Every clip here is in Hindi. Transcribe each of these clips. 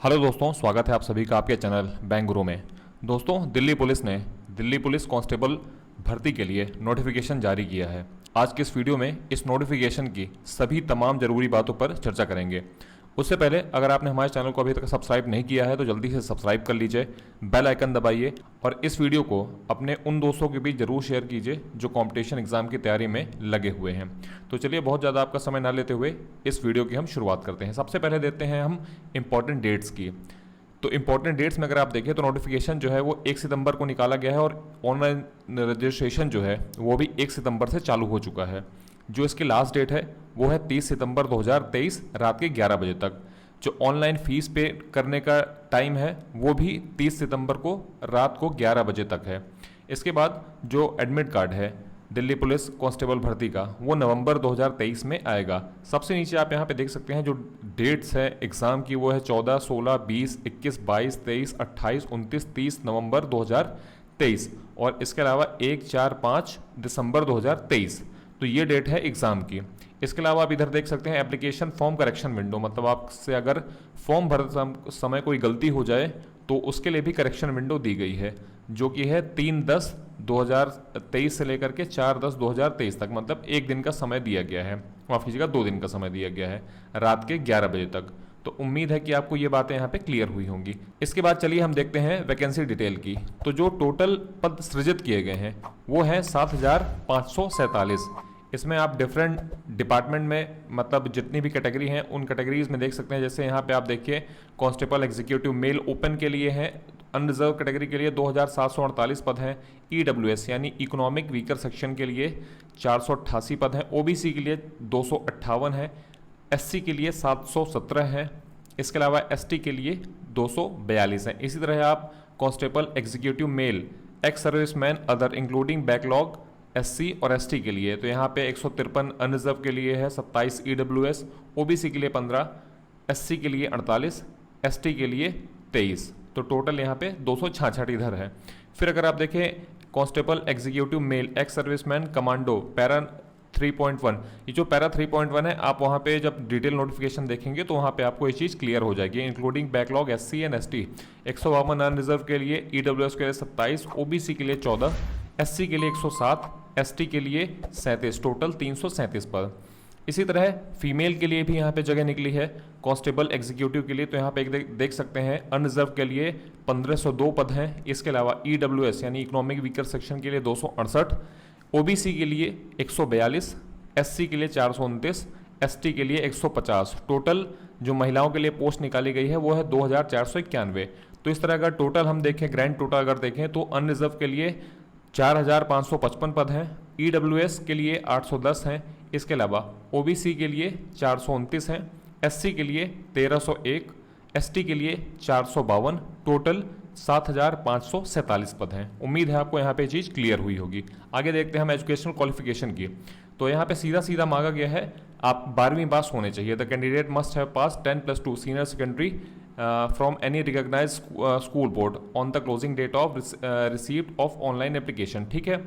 हेलो दोस्तों, स्वागत है आप सभी का आपके चैनल बैंक गुरु में। दोस्तों, दिल्ली पुलिस ने दिल्ली पुलिस कांस्टेबल भर्ती के लिए नोटिफिकेशन जारी किया है। आज के इस वीडियो में इस नोटिफिकेशन की सभी तमाम ज़रूरी बातों पर चर्चा करेंगे। उससे पहले अगर आपने हमारे चैनल को अभी तक सब्सक्राइब नहीं किया है तो जल्दी से सब्सक्राइब कर लीजिए, बेल आइकन दबाइए और इस वीडियो को अपने उन दोस्तों के बीच ज़रूर शेयर कीजिए जो कंपटीशन एग्जाम की तैयारी में लगे हुए हैं। तो चलिए, बहुत ज़्यादा आपका समय ना लेते हुए इस वीडियो की हम शुरुआत करते हैं। सबसे पहले देते हैं हम इंपॉर्टेंट डेट्स की। तो इंपॉर्टेंट डेट्स में अगर आप देखें तो नोटिफिकेशन जो है वो 1 सितंबर को निकाला गया है और ऑनलाइन रजिस्ट्रेशन जो है वो भी 1 सितंबर से चालू हो चुका है। जो इसकी लास्ट डेट है वो है 30 सितंबर 2023 रात के 11 बजे तक। जो ऑनलाइन फीस पे करने का टाइम है वो भी 30 सितंबर को रात को 11 बजे तक है। इसके बाद जो एडमिट कार्ड है दिल्ली पुलिस कांस्टेबल भर्ती का वो नवंबर 2023 में आएगा। सबसे नीचे आप यहाँ पे देख सकते हैं जो डेट्स है एग्ज़ाम की वो है 14, 16, 20, 21, 22, 23, 28, 29, 30 नवंबर 2023 और इसके अलावा 1, 4, 5 दिसंबर 2023। तो ये डेट है एग्ज़ाम की। इसके अलावा आप इधर देख सकते हैं एप्लीकेशन फॉर्म करेक्शन विंडो, मतलब आपसे अगर फॉर्म भरते समय कोई गलती हो जाए तो उसके लिए भी करेक्शन विंडो दी गई है, जो कि है 3/10/2023 से लेकर के 4/10/2023 तक, मतलब एक दिन का समय दिया गया है, माफ़ कीजिएगा 2 दिन का समय दिया गया है, रात के 11 बजे तक। तो उम्मीद है कि आपको ये बातें यहाँ पे क्लियर हुई होंगी। इसके बाद चलिए हम देखते हैं वैकेंसी डिटेल की। तो जो टोटल पद सृजित किए गए हैं वो हैं 7,547। इसमें आप डिफरेंट डिपार्टमेंट में, मतलब जितनी भी कैटेगरी हैं उन कैटेगरीज में देख सकते हैं। जैसे यहाँ पे आप देखिए कांस्टेबल एग्जीक्यूटिव मेल ओपन के लिए है, अनरिजर्व कैटेगरी के लिए 2,748 पद हैं, ईडब्ल्यूएस यानी इकोनॉमिक वीकर सेक्शन के लिए 488 पद हैं, ओबीसी के लिए 258 है, एससी के लिए 717 हैं, इसके अलावा एसटी के लिए 242 हैं। इसी तरह आप constable executive mail ex serviceman other including backlog SC और एसटी के लिए तो यहाँ पे 153 अनरिजर्व के लिए है, 27 ईडब्ल्यूएस, ओबीसी के लिए 15, एससी के लिए 48, एसटी के लिए 23। तो टोटल यहाँ पे 266 इधर है। फिर अगर आप देखें constable executive mail ex serviceman commando para 3.1, ये जो पैरा 3.1 है आप वहाँ पे जब डिटेल नोटिफिकेशन देखेंगे तो वहाँ पे आपको ये चीज़ क्लियर हो जाएगी। Including backlog SC and ST 152 unreserve के लिए, ईडब्ल्यूएस के लिए 27, ओबीसी के लिए 14, एससी के लिए 107, एसटी के लिए 37, टोटल 337 पद। इसी तरह फीमेल के लिए भी यहाँ पे जगह निकली है कांस्टेबल एग्जीक्यूटिव के लिए। तो यहाँ पे एक देख सकते हैं अनरिजर्व के लिए 1502 पद हैं। इसके अलावा ईडब्ल्यूएस यानी इकोनॉमिक वीकर सेक्शन के लिए 268, ओबीसी के लिए 142, एससी के लिए 429, एसटी के लिए 150। टोटल जो महिलाओं के लिए पोस्ट निकाली गई है वो है 2491। तो इस तरह का टोटल हम देखें, ग्रैंड टोटल अगर देखें तो अनरिजर्व के लिए 4,555 पद हैं, ईडब्ल्यूएस के लिए 810 हैं, इसके अलावा ओबीसी के लिए 429 हैं, एससी के लिए 1301, एसटी के लिए 452, टोटल 7,547 पद हैं। उम्मीद है आपको यहाँ पे चीज़ क्लियर हुई होगी। आगे देखते हैं हम एजुकेशनल क्वालिफिकेशन की। तो यहाँ पे सीधा सीधा मांगा गया है आप 12वीं पास होने चाहिए। The candidate must have pass 10+2 senior secondary from any recognized school board on the closing date of receipt of online application। ठीक है।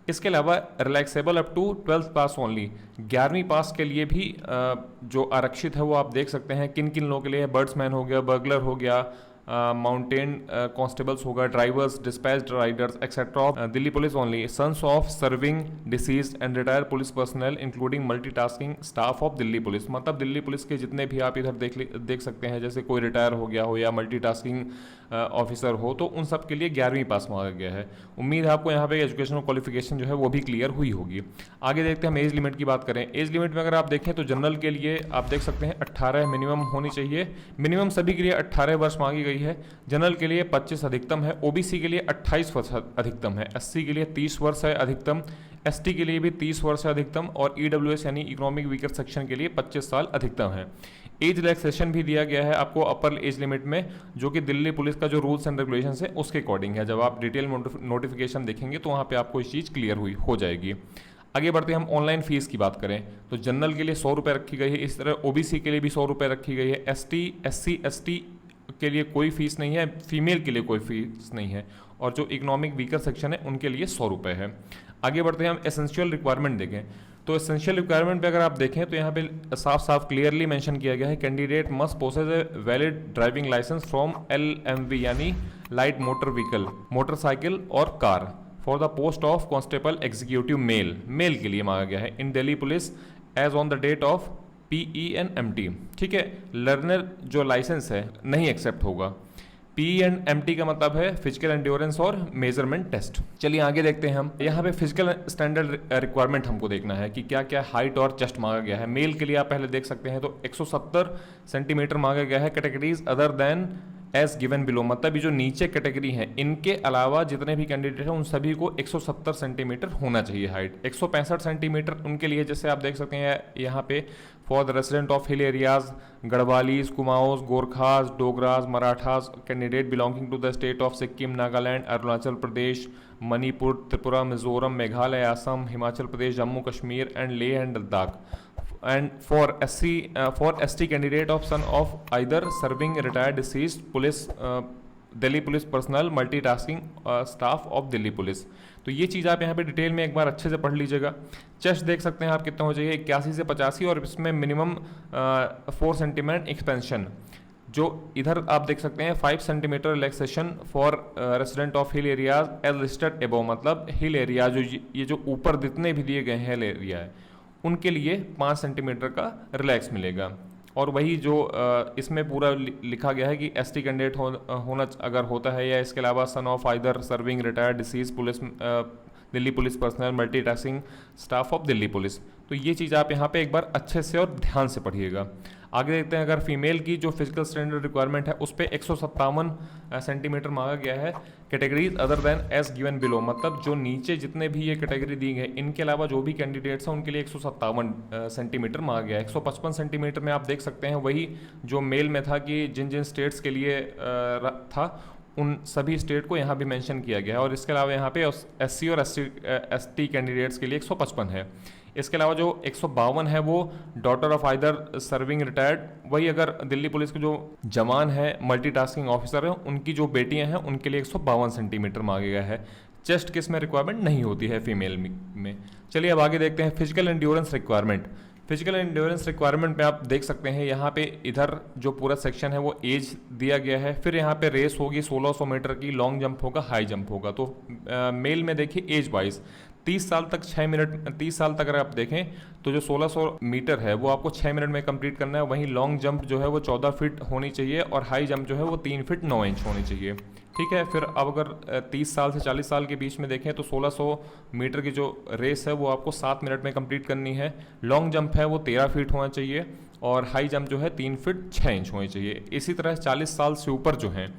इसके अलावा relaxable up to 12th pass only, 11वीं पास के लिए भी जो आरक्षित है वो आप देख सकते हैं किन किन लोगों के लिए। बर्ड्समैन हो गया, बर्गलर हो गया, माउंटेन कांस्टेबल्स होगा, drivers, dispatch riders etcetera of Delhi police only, sons of serving deceased and retired police personnel including multitasking staff of Delhi police. मतलब दिल्ली पुलिस के जितने भी आप इधर देख सकते हैं, जैसे कोई रिटायर हो गया हो या मल्टीटास्किंग ऑफिसर हो, तो उन सब के लिए 11वीं पास मांगा गया है। उम्मीद है आपको यहाँ पे एजुकेशनल क्वालिफिकेशन जो है वो भी क्लियर हुई होगी। आगे देखते हैं हम एज लिमिट की बात करें। एज लिमिट में अगर आप देखें तो जनरल के लिए आप देख सकते हैं 18 मिनिमम होनी चाहिए। मिनिमम सभी के लिए 18 वर्ष मांगी गई है। जनरल के लिए 25 अधिकतम है, ओबीसी के लिए 28 वर्ष अधिकतम है, एससी के लिए 30 वर्ष है अधिकतम, एसटी के लिए भी 30 वर्ष है अधिकतम और ईडब्ल्यूएस यानी इकोनॉमिक वीकर सेक्शन के लिए 25 साल अधिकतम है। एज रिलैक्सेशन भी दिया गया है आपको अपर एज लिमिट में, जो कि दिल्ली पुलिस का जो रूल्स एंड रेगुलेशंस है उसके अकॉर्डिंग है। जब आप डिटेल नोटिफिकेशन देखेंगे तो वहाँ पे आपको इस चीज़ क्लियर हो जाएगी। आगे बढ़ते हैं हम ऑनलाइन फीस की बात करें तो जनरल के लिए 100 रुपये रखी गई है। इस तरह ओबीसी के लिए भी 100 रुपये रखी गई है। एसटी, एससी, एसटी के लिए कोई फीस नहीं है, फीमेल के लिए कोई फीस नहीं है और जो इकोनॉमिक वीकर सेक्शन है उनके लिए 100 रुपये है। आगे बढ़ते हैं, हम एसेंशियल रिक्वायरमेंट देखें तो एसेंशियल रिक्वायरमेंट पे अगर आप देखें तो यहाँ पे साफ साफ क्लियरली मेंशन किया गया है, candidate must possess a valid driving licence from LMV यानी लाइट मोटर व्हीकल, मोटरसाइकिल और car for the post of constable executive male के लिए मांगा गया है in Delhi police as on the date of PE&MT। ठीक है, लर्नर जो लाइसेंस है नहीं एक्सेप्ट होगा। PE&MT का मतलब है फिजिकल एंड्योरेंस और मेजरमेंट टेस्ट। चलिए आगे देखते हैं, हम यहाँ पे फिजिकल स्टैंडर्ड रिक्वायरमेंट हमको देखना है कि क्या क्या हाइट और चेस्ट मांगा गया है। मेल के लिए आप पहले देख सकते हैं तो 170 सेंटीमीटर मांगा गया है। Categories other than as given below, मतलब ये जो नीचे कैटेगरी है इनके अलावा जितने भी कैंडिडेट हैं उन सभी को 170 सेंटीमीटर होना चाहिए हाइट। 165 सेंटीमीटर उनके लिए, जैसे आप देख सकते हैं यहाँ पे, for the resident of hill areas, Garhwalis, Kumaons, Gorkhas, Dogras, Marathas, candidate belonging to the state of Sikkim, Nagaland, Arunachal Pradesh, Manipur, Tripura, Mizoram, Meghalaya, Assam, Himachal Pradesh, Jammu Kashmir and Leh and Ladakh. And for ST candidate of son of either serving retired deceased police Delhi police personal multitasking staff of Delhi police. तो ये चीज़ आप यहाँ पे डिटेल में एक बार अच्छे से पढ़ लीजिएगा। चेस्ट देख सकते हैं आप कितना हो चाहिए, 81 से 85 और इसमें मिनिमम 4 सेंटीमीटर एक्सपेंशन। जो इधर आप देख सकते हैं 5 centimetre relaxation for resident of hill areas as listed above, मतलब हिल एरिया ये जो ऊपर जितने भी दिए गए हैं हिल एरिया है उनके लिए 5 सेंटीमीटर का रिलैक्स मिलेगा। और वही जो इसमें पूरा लिखा गया है कि ST कैंडिडेट होना अगर होता है या इसके अलावा son of either serving retired disease police Delhi police personal multitasking staff of Delhi police. तो ये चीज़ आप यहाँ पे एक बार अच्छे से और ध्यान से पढ़िएगा। आगे देखते हैं, अगर फीमेल की जो फिजिकल स्टैंडर्ड रिक्वायरमेंट है उस पर 157 सेंटीमीटर मांगा गया है। Categories other than as given below, मतलब जो नीचे जितने भी ये कैटेगरी दी गई इनके अलावा जो भी कैंडिडेट्स हैं उनके लिए 157 सेंटीमीटर मांगा गया है। 155 सेंटीमीटर में आप देख सकते हैं वही जो मेल में था कि जिन जिन स्टेट्स के लिए था उन सभी स्टेट को यहाँ भी मेंशन किया गया है। और इसके अलावा यहाँ पे SC और ST कैंडिडेट्स के लिए 155 है। इसके अलावा जो 152 है वो daughter of either serving retired, वही अगर दिल्ली पुलिस के जो जवान है मल्टीटास्किंग ऑफिसर है उनकी जो बेटियां हैं उनके लिए 152 सेंटीमीटर मांगा गया है। चेस्ट किस में रिक्वायरमेंट नहीं होती है फीमेल में। चलिए अब आगे देखते हैं physical endurance requirement. Physical endurance requirement में आप देख सकते हैं यहाँ पे इधर जो पूरा सेक्शन है वो एज दिया गया है, फिर यहाँ पे रेस होगी 1600 मीटर की, लॉन्ग जंप होगा, हाई जंप होगा। तो मेल में देखिए एज वाइज 30 साल तक 6 मिनट, 30 साल तक अगर आप देखें तो जो 1600 मीटर है वो आपको 6 मिनट में कंप्लीट करना है। वहीं लॉन्ग जंप जो है वो 14 फीट होनी चाहिए और हाई जंप जो है वो 3 फीट 9 इंच होनी चाहिए। ठीक है, फिर अब अगर 30 साल से 40 साल के बीच में देखें तो 1600 मीटर की जो रेस है वो आपको 7 मिनट में कंप्लीट करनी है। लॉन्ग जंप है वो 13 फीट होना चाहिए और हाई जंप जो है 3 फीट 6 इंच होनी चाहिए। इसी तरह 40 साल से ऊपर जो हैं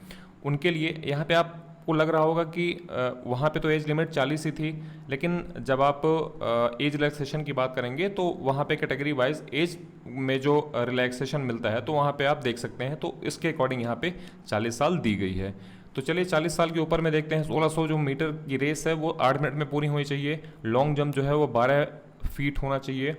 उनके लिए यहाँ पे आपको लग रहा होगा कि वहाँ पे तो एज लिमिट 40 ही थी, लेकिन जब आप एज रिलैक्सेशन की बात करेंगे तो वहाँ पे कैटेगरी वाइज एज में जो रिलैक्सेशन मिलता है तो वहाँ पे आप देख सकते हैं, तो इसके अकॉर्डिंग यहाँ पे 40 साल दी गई है। तो चलिए 40 साल के ऊपर में देखते हैं। 1600 जो मीटर की रेस है वो 8 मिनट में पूरी होनी चाहिए। लॉन्ग जंप जो है वो 12 फीट होना चाहिए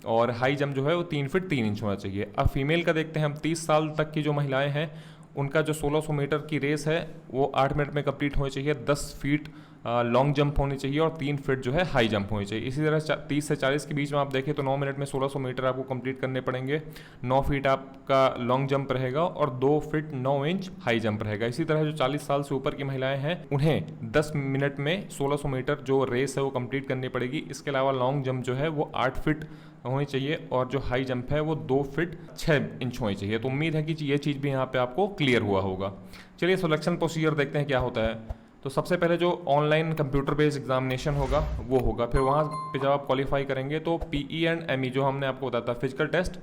और हाई जंप जो है वो 3 फीट 3 इंच होना चाहिए। अब फीमेल का देखते हैं हम। 30 साल तक की जो महिलाएं हैं उनका जो 1600 मीटर की रेस है वो 8 मिनट में कंप्लीट होनी चाहिए। 10 फीट लॉन्ग जंप होनी चाहिए और 3 फीट जो है हाई जंप होनी चाहिए। इसी तरह 30 से 40 के बीच में आप देखें तो 9 मिनट में 1600 मीटर आपको कंप्लीट करने पड़ेंगे। 9 फीट आपका लॉन्ग जंप रहेगा और 2 फीट 9 इंच हाई जंप रहेगा। इसी तरह जो 40 साल से ऊपर की महिलाएं हैं उन्हें 10 मिनट में 1600 मीटर जो रेस है वो कंप्लीट करनी पड़ेगी। इसके अलावा लॉन्ग जंप जो है वो 8 फीट होनी चाहिए और जो हाई जंप है वो 2 फीट 6 इंच होनी चाहिए। तो उम्मीद है कि ये चीज़ भी यहाँ पे आपको क्लियर हुआ होगा। चलिए सिलेक्शन प्रोसीजर देखते हैं क्या होता है। तो सबसे पहले जो ऑनलाइन कंप्यूटर बेस्ड एग्जामिनेशन होगा वो होगा, फिर वहाँ पे जब आप क्वालिफाई करेंगे तो PE&ME जो हमने आपको बताया था physical test,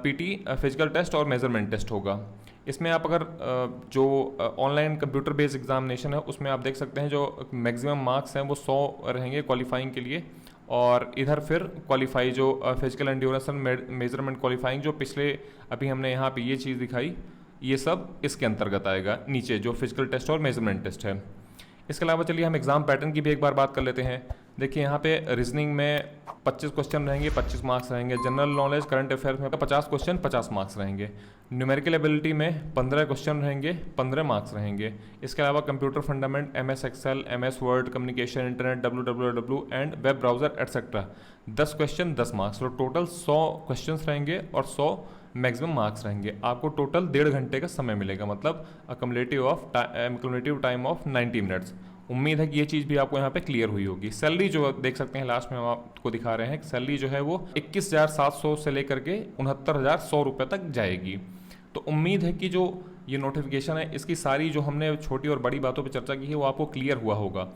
PT physical test और मेजरमेंट टेस्ट होगा। इसमें आप अगर जो ऑनलाइन कंप्यूटर बेस्ड एग्जामिनेशन है उसमें आप देख सकते हैं जो मैक्सिमम मार्क्स हैं वो 100 रहेंगे क्वालिफाइंग के लिए। और इधर फिर क्वालिफाई जो physical endurance and measurement qualifying जो पिछले अभी हमने यहाँ पे ये चीज़ दिखाई, ये सब इसके अंतर्गत आएगा नीचे जो फिजिकल टेस्ट और मेजरमेंट टेस्ट है। इसके अलावा चलिए हम एग्ज़ाम पैटर्न की भी एक बार बात कर लेते हैं। देखिए यहाँ पे रीजनिंग में 25 क्वेश्चन रहेंगे, 25 मार्क्स रहेंगे। जनरल नॉलेज करंट अफेयर्स में 50 क्वेश्चन, 50 मार्क्स रहेंगे। न्यूमेरिकल एबिलिटी में 15 क्वेश्चन रहेंगे, 15 मार्क्स रहेंगे। इसके अलावा computer fundament, MS Excel, MS Word, communication, internet, WWW and web browser etcetera 10 question, 10 marks. तो टोटल 100 क्वेश्चन रहेंगे और 100 मैक्सिमम मार्क्स रहेंगे। आपको टोटल 1.5 घंटे का समय मिलेगा, मतलब अकम्युलेटिव टाइम ऑफ 90 मिनट्स। उम्मीद है कि ये चीज़ भी आपको यहाँ पे क्लियर हुई होगी। सैलरी जो देख सकते हैं लास्ट में हम आपको दिखा रहे हैं, सैलरी जो है वो 21,700 से लेकर के 69,100 रुपये तक जाएगी। तो उम्मीद है कि जो ये नोटिफिकेशन है इसकी सारी जो हमने छोटी और बड़ी बातों पे चर्चा की है वो आपको क्लियर हुआ होगा।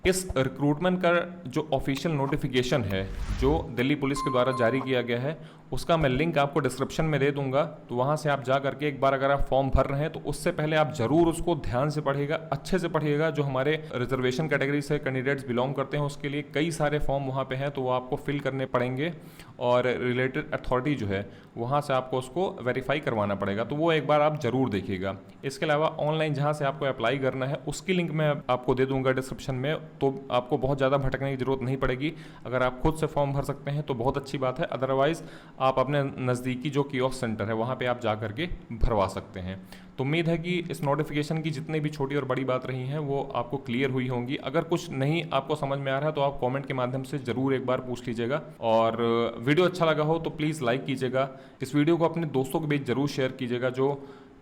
इस रिक्रूटमेंट का जो ऑफिशियल नोटिफिकेशन है जो दिल्ली पुलिस के द्वारा जारी किया गया है उसका मैं लिंक आपको डिस्क्रिप्शन में दे दूंगा। तो वहाँ से आप जा करके एक बार अगर आप फॉर्म भर रहे हैं तो उससे पहले आप जरूर उसको ध्यान से पढ़िएगा, अच्छे से पढ़िएगा। जो हमारे रिजर्वेशन कैटेगरी से कैंडिडेट्स बिलोंग करते हैं उसके लिए कई सारे फॉर्म वहाँ पे हैं, तो वो आपको फिल करने पड़ेंगे और रिलेटेड अथॉरिटी जो है वहाँ से आपको उसको वेरीफाई करवाना पड़ेगा। तो वो एक बार आप जरूर देखिएगा। इसके अलावा ऑनलाइन जहाँ से आपको अप्लाई करना है उसकी लिंक मैं आपको दे दूंगा डिस्क्रिप्शन में, तो आपको बहुत ज़्यादा भटकने की जरूरत नहीं पड़ेगी। अगर आप खुद से फॉर्म भर सकते हैं तो बहुत अच्छी बात है, अदरवाइज़ आप अपने नज़दीकी जो कियोस्क सेंटर है वहाँ पे आप जा करके भरवा सकते हैं। तो उम्मीद है कि इस नोटिफिकेशन की जितनी भी छोटी और बड़ी बात रही हैं वो आपको क्लियर हुई होंगी। अगर कुछ नहीं आपको समझ में आ रहा है तो आप कमेंट के माध्यम से ज़रूर एक बार पूछ लीजिएगा। और वीडियो अच्छा लगा हो तो प्लीज़ लाइक कीजिएगा। इस वीडियो को अपने दोस्तों के बीच ज़रूर शेयर कीजिएगा जो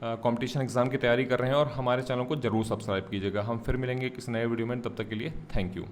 कंपटीशन एग्जाम की तैयारी कर रहे हैं, और हमारे चैनल को ज़रूर सब्सक्राइब कीजिएगा। हम फिर मिलेंगे किसी नए वीडियो में, तब तक के लिए थैंक यू।